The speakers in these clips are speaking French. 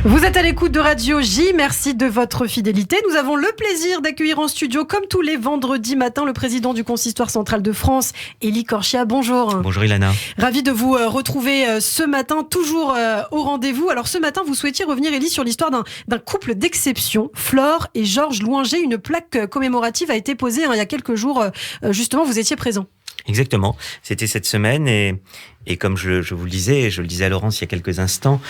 Vous êtes à l'écoute de Radio J, merci de votre fidélité. Nous avons le plaisir d'accueillir en studio, comme tous les vendredis matins, le président du Consistoire central de France, Élie Korchia. Bonjour. Bonjour Ilana. Ravi de vous retrouver ce matin, toujours au rendez-vous. Alors ce matin, vous souhaitiez revenir, Élie, sur l'histoire d'un couple d'exception, Flore et Georges Loinger. Une plaque commémorative a été posée il y a quelques jours. Justement, vous étiez présent. Exactement, c'était cette semaine et comme je vous le disais, et je le disais à Laurence il y a quelques instants,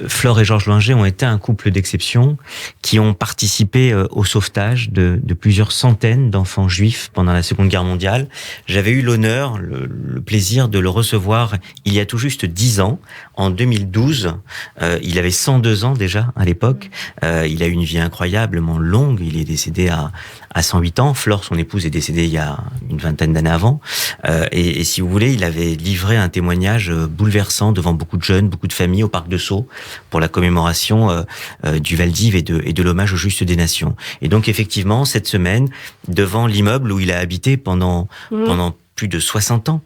Flore et Georges Loinger ont été un couple d'exception qui ont participé au sauvetage de plusieurs centaines d'enfants juifs pendant la Seconde Guerre mondiale. J'avais eu l'honneur, le plaisir de le recevoir il y a tout juste 10 ans, en 2012. Il avait 102 ans déjà à l'époque. Il a eu une vie incroyablement longue. Il est décédé à 108 ans. Flore, son épouse, est décédée il y a une vingtaine d'années avant. Et si vous voulez, il avait livré un témoignage bouleversant devant beaucoup de jeunes, beaucoup de familles au parc de Sceaux pour la commémoration du Vel d'Hiv et de l'hommage aux Justes des Nations. Et donc effectivement, cette semaine, devant l'immeuble où il a habité pendant plus de 60 ans,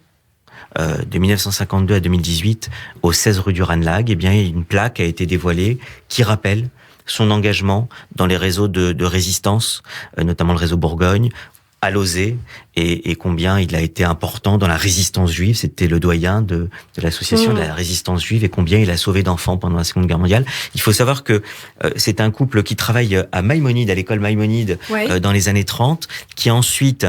de 1952 à 2018, au 16 rue du Ranelagh, eh bien, une plaque a été dévoilée qui rappelle son engagement dans les réseaux de résistance, notamment le réseau Bourgogne, à Lozé, et combien il a été important dans la résistance juive. C'était le doyen de l'association de la résistance juive, et combien il a sauvé d'enfants pendant la Seconde Guerre mondiale. Il faut savoir que c'est un couple qui travaille à Maïmonide, à l'école Maïmonide, dans les années 30, qui ensuite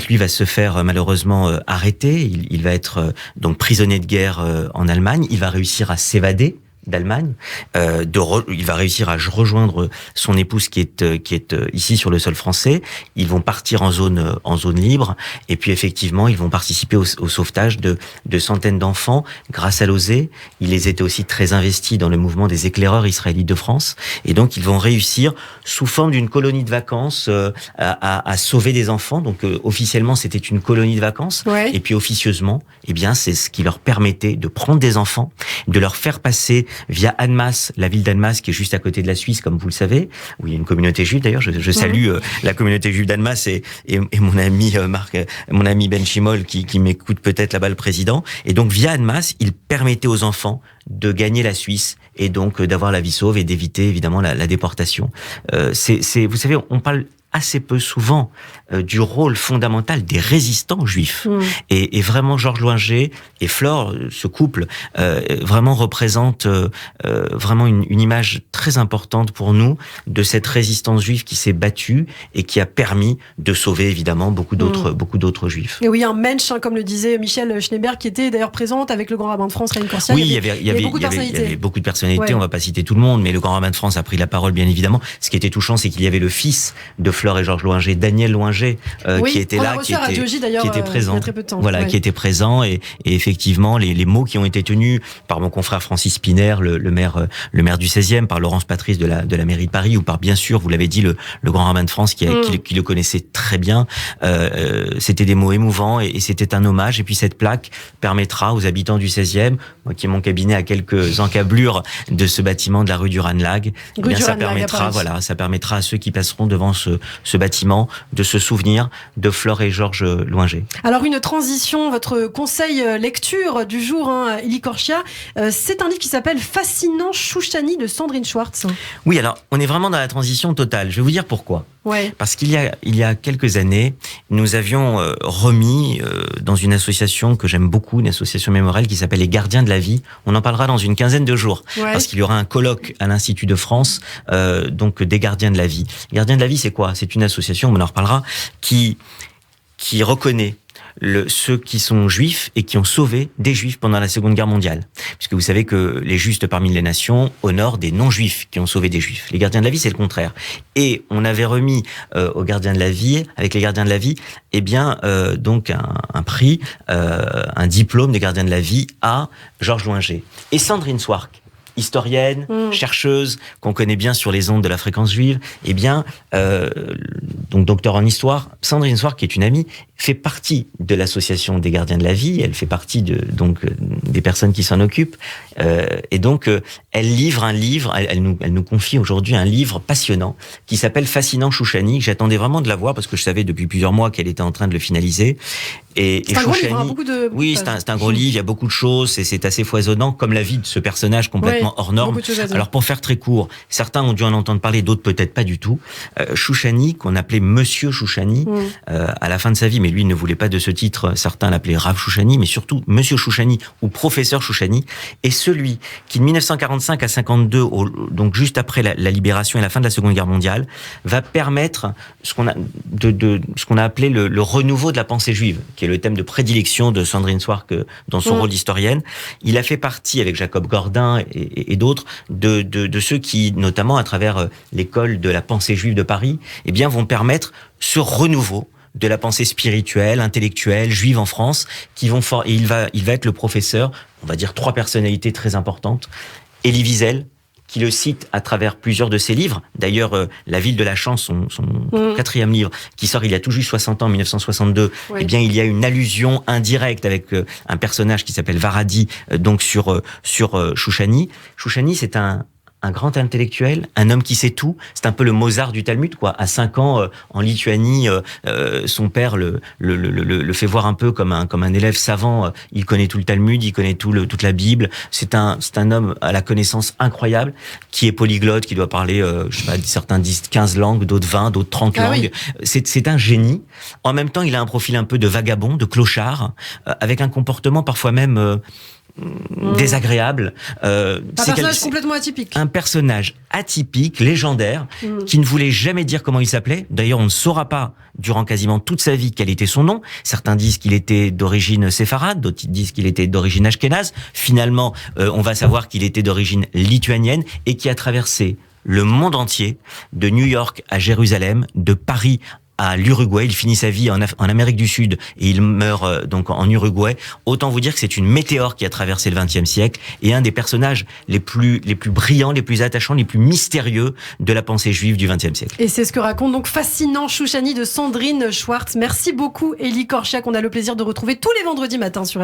lui va se faire malheureusement arrêter. Il va être donc prisonnier de guerre en Allemagne. Il va réussir à s'évader d'Allemagne, il va réussir à rejoindre son épouse qui est ici sur le sol français. Ils vont partir en zone libre, et puis effectivement ils vont participer au sauvetage de centaines d'enfants grâce à Lozé. Ils étaient aussi très investis dans le mouvement des éclaireurs israélites de France, et donc ils vont réussir sous forme d'une colonie de vacances à sauver des enfants. Donc officiellement c'était une colonie de vacances, et puis officieusement, eh bien c'est ce qui leur permettait de prendre des enfants, de leur faire passer via Annemasse, la ville d'Annemasse qui est juste à côté de la Suisse, comme vous le savez, où il y a une communauté juive. D'ailleurs, je salue la communauté juive d'Annemasse et mon ami mon ami Ben Chimol qui m'écoute peut-être là-bas, le président. Et donc via Annemasse, il permettait aux enfants de gagner la Suisse et donc d'avoir la vie sauve et d'éviter évidemment la déportation. Vous savez, on parle assez peu souvent du rôle fondamental des résistants juifs. Et vraiment, Georges Loinger et Flore, ce couple, vraiment représente vraiment une image très importante pour nous de cette résistance juive qui s'est battue et qui a permis de sauver évidemment beaucoup d'autres juifs. Et oui, un mensch, comme le disait Michel Schneeberg, qui était d'ailleurs présente avec le grand rabbin de France, Raïm Korsia. Oui, il y avait beaucoup de personnalités. On va pas citer tout le monde, mais le grand rabbin de France a pris la parole, bien évidemment. Ce qui était touchant, c'est qu'il y avait le fils de Flore et Georges Loinger, Daniel Loinger, qui était là, qui était présent. Qui était présent, et effectivement, les mots qui ont été tenus par mon confrère Francis Spiner, le maire du 16e, par Laurence Patrice de la mairie de Paris, ou par, bien sûr, vous l'avez dit, le grand rabbin de France qui le connaissait très bien. C'était des mots émouvants, et c'était un hommage. Et puis cette plaque permettra aux habitants du 16e, moi qui ai mon cabinet à quelques encablures de ce bâtiment de la rue du Ranelagh, ça permettra à ceux qui passeront devant ce bâtiment de se souvenir de Flore et Georges Loinger. Alors une transition, votre conseil lecture du jour, Élie Korchia, c'est un livre qui s'appelle Fascinant Chouchani de Sandrine Schwartz. Oui, alors on est vraiment dans la transition totale. Je vais vous dire pourquoi. Parce qu'il y a quelques années, nous avions remis dans une association que j'aime beaucoup, une association mémorielle qui s'appelle les Gardiens de la Vie. On en parlera dans une quinzaine de jours, parce qu'il y aura un colloque à l'Institut de France, donc des Gardiens de la Vie. Les Gardiens de la Vie, c'est quoi ? C'est une association, on en reparlera, qui reconnaît ceux qui sont juifs et qui ont sauvé des juifs pendant la Seconde Guerre mondiale. Puisque vous savez que les justes parmi les nations honorent des non-juifs qui ont sauvé des juifs. Les Gardiens de la Vie, c'est le contraire. Et on avait remis aux Gardiens de la Vie, avec les Gardiens de la Vie, donc un prix, un diplôme des Gardiens de la Vie à Georges Loinger. Et Sandrine Schwartz, historienne, chercheuse, qu'on connaît bien sur les ondes de la fréquence juive, donc docteur en histoire, Sandrine Schwartz, qui est une amie, fait partie de l'association des gardiens de la vie, elle fait partie des personnes qui s'en occupent, et donc elle livre un livre, elle nous confie aujourd'hui un livre passionnant qui s'appelle Fascinant Chouchani. J'attendais vraiment de la voir parce que je savais depuis plusieurs mois qu'elle était en train de le finaliser. C'est un gros livre, hein, beaucoup de... Oui, c'est un gros livre, il y a beaucoup de choses, c'est assez foisonnant, comme la vie de ce personnage complètement hors norme. Alors pour faire très court, certains ont dû en entendre parler, d'autres peut-être pas du tout. Chouchani, qu'on appelait Monsieur Chouchani, à la fin de sa vie, mais lui ne voulait pas de ce titre, certains l'appelaient Rav Chouchani, mais surtout Monsieur Chouchani ou Professeur Chouchani, est celui qui de 1945 à 52, donc juste après la libération et la fin de la Seconde Guerre mondiale, va permettre ce qu'on a appelé le renouveau de la pensée juive, qui est le thème de prédilection de Sandrine Swark dans son rôle d'historienne. Il a fait partie, avec Jacob Gordin et d'autres, de ceux qui, notamment à travers l'école de la pensée juive de Paris, eh bien, vont permettre ce renouveau de la pensée spirituelle, intellectuelle, juive en France, et il va être le professeur, on va dire 3 personnalités très importantes. Élie Wiesel, qui le cite à travers plusieurs de ses livres. D'ailleurs, La Ville de la Chance, son 4e livre, qui sort il y a tout juste 60 ans, 1962, eh bien, il y a une allusion indirecte avec un personnage qui s'appelle Varadi, donc sur Chouchani. Chouchani, c'est un grand intellectuel, un homme qui sait tout. C'est un peu le Mozart du Talmud, quoi. À 5 ans, en Lituanie, son père le fait voir un peu comme un élève savant. Il connaît tout le Talmud, il connaît toute la Bible. C'est un homme à la connaissance incroyable, qui est polyglotte, qui doit parler, je sais pas, certains disent 15 langues, d'autres 20, d'autres 30 langues. Oui. C'est un génie. En même temps, il a un profil un peu de vagabond, de clochard, avec un comportement parfois même désagréable. Un personnage complètement atypique. Un personnage atypique, légendaire, qui ne voulait jamais dire comment il s'appelait. D'ailleurs, on ne saura pas, durant quasiment toute sa vie, quel était son nom. Certains disent qu'il était d'origine séfarade, d'autres disent qu'il était d'origine ashkénaze. Finalement, on va savoir qu'il était d'origine lituanienne et qui a traversé le monde entier, de New York à Jérusalem, de Paris à l'Uruguay. Il finit sa vie en Amérique du Sud et il meurt donc en Uruguay. Autant vous dire que c'est une météore qui a traversé le XXe siècle et un des personnages les plus brillants, les plus attachants, les plus mystérieux de la pensée juive du XXe siècle. Et c'est ce que raconte donc Fascinant Chouchani de Sandrine Schwartz. Merci beaucoup, Élie Korchiak. On a le plaisir de retrouver tous les vendredis matins sur